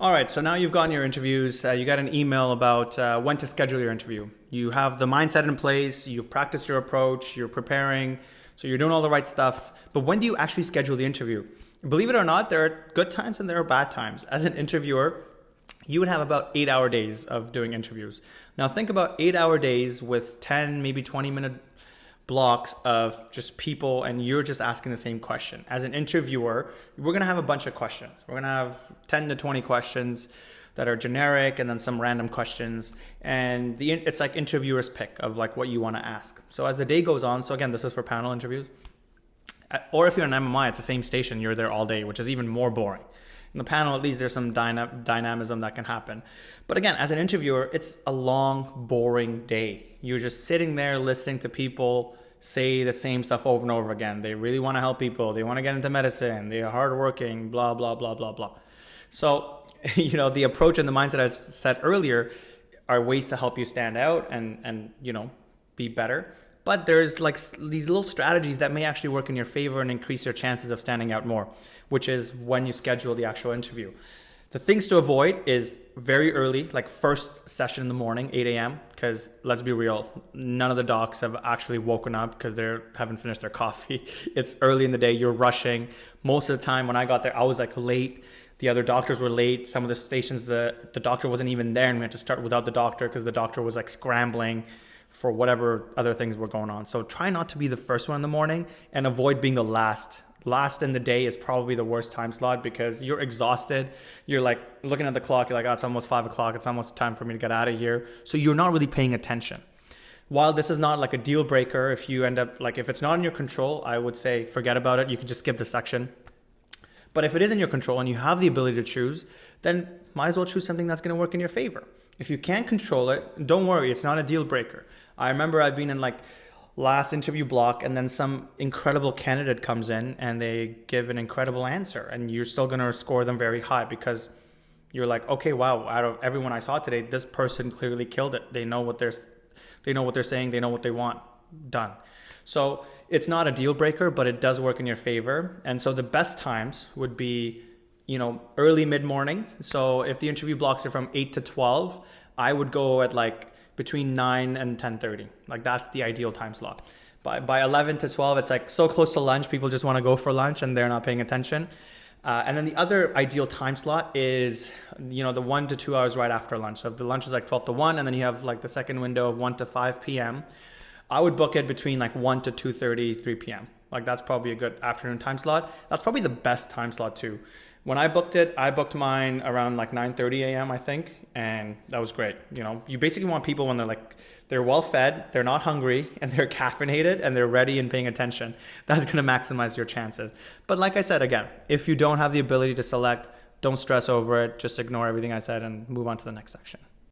All right, so now you've gotten your interviews. You got an email about when to schedule your interview. You have the mindset in place. You've practiced your approach. You're preparing. So you're doing all the right stuff. But when do you actually schedule the interview? Believe it or not, there are good times and there are bad times. As an interviewer, you would have about 8-hour days of doing interviews. Now think about 8-hour days with 10, maybe 20-minute blocks of just people, and you're just asking the same question. As an interviewer, we're going to have a bunch of questions. We're going to have 10 to 20 questions that are generic, and then some random questions. And it's like interviewer's pick of like what you want to ask. So as the day goes on, so again, this is for panel interviews. Or if you're an MMI, it's the same station, you're there all day, which is even more boring. In the panel, at least there's some dynamism that can happen. But again, as an interviewer, it's a long, boring day. You're just sitting there listening to people say the same stuff over and over again. They really want to help people. They want to get into medicine. They are hardworking, blah, blah, blah, blah, blah. So, the approach and the mindset I said earlier are ways to help you stand out and be better. But there's like these little strategies that may actually work in your favor and increase your chances of standing out more, which is when you schedule the actual interview. The things to avoid is very early, like first session in the morning, 8 a.m. Because let's be real, none of the docs have actually woken up because they haven't finished their coffee. It's early in the day, you're rushing. Most of the time when I got there, I was like late. The other doctors were late. Some of the stations, the doctor wasn't even there, and we had to start without the doctor because the doctor was like scrambling for whatever other things were going on. So try not to be the first one in the morning and avoid being the last. Last in the day is probably the worst time slot because you're exhausted. You're like looking at the clock. You're like, oh, it's almost 5 o'clock. It's almost time for me to get out of here. So you're not really paying attention. While this is not like a deal breaker, if you end up if it's not in your control, I would say forget about it. You can just skip the section. But if it is in your control and you have the ability to choose, then might as well choose something that's going to work in your favor. If you can't control it, don't worry. It's not a deal breaker. I remember I've been in last interview block, and then some incredible candidate comes in and they give an incredible answer, and you're still going to score them very high because you're like, okay, wow, out of everyone I saw today, this person clearly killed it. They know what they're saying. They know what they want done. So it's not a deal breaker, but it does work in your favor. And so the best times would be, early mid mornings. So if the interview blocks are from 8 to 12, I would go at between 9 and 10:30. That's the ideal time slot. By 11 to 12, it's so close to lunch, people just want to go for lunch and they're not paying attention. And then the other ideal time slot is, the 1 to 2 hours right after lunch. So if the lunch is 12 to 1, and then you have the second window of 1 to 5 p.m., I would book it between 1 to 2:30, 3 p.m. That's probably a good afternoon time slot. That's probably the best time slot too. When I booked mine around 9:30 a.m. I think, and that was great. You basically want people when they're well fed, they're not hungry, and they're caffeinated, and they're ready and paying attention. That's going to maximize your chances. But like I said, again, if you don't have the ability to select, don't stress over it. Just ignore everything I said and move on to the next section.